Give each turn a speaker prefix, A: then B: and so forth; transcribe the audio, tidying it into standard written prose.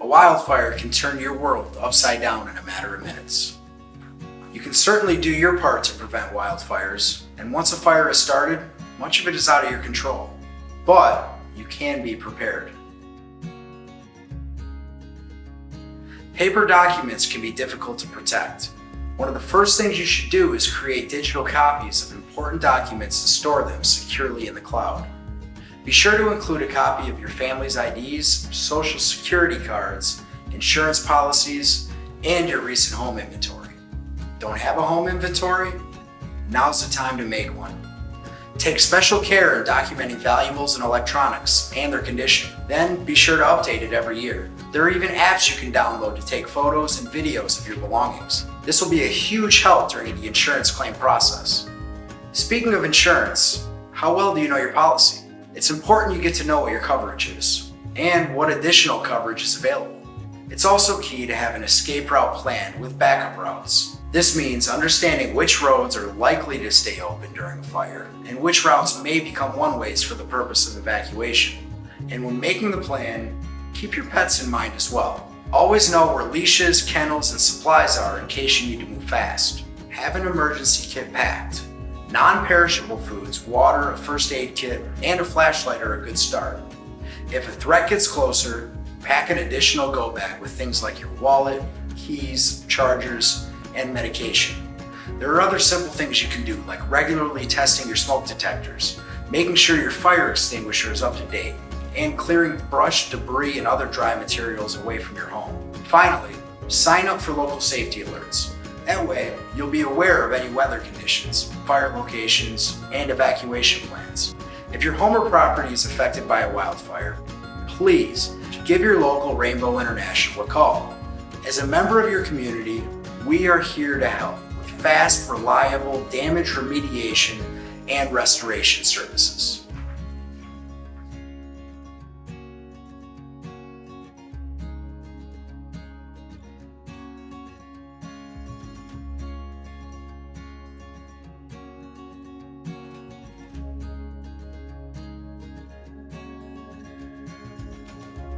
A: A wildfire can turn your world upside down in a matter of minutes. You can certainly do your part to prevent wildfires, and once a fire is started, much of it is out of your control. But you can be prepared. Paper documents can be difficult to protect. One of the first things you should do is create digital copies of important documents and store them securely in the cloud. Be sure to include a copy of your family's IDs, social security cards, insurance policies, and your recent home inventory. Don't have a home inventory? Now's the time to make one. Take special care in documenting valuables and electronics and their condition. Then be sure to update it every year. There are even apps you can download to take photos and videos of your belongings. This will be a huge help during the insurance claim process. Speaking of insurance, how well do you know your policy? It's important you get to know what your coverage is and what additional coverage is available. It's also key to have an escape route planned with backup routes. This means understanding which roads are likely to stay open during a fire and which routes may become one-ways for the purpose of evacuation. And when making the plan, keep your pets in mind as well. Always know where leashes, kennels, and supplies are in case you need to move fast. Have an emergency kit packed. Non-perishable foods, water, a first aid kit, and a flashlight are a good start. If a threat gets closer, pack an additional go bag with things like your wallet, keys, chargers, and medication. There are other simple things you can do, like regularly testing your smoke detectors, making sure your fire extinguisher is up to date, and clearing brush, debris, and other dry materials away from your home. Finally, sign up for local safety alerts. That way, you'll be aware of any weather conditions, fire locations, and evacuation plans. If your home or property is affected by a wildfire, please give your local Rainbow International a call. As a member of your community, we are here to help with fast, reliable damage remediation and restoration services.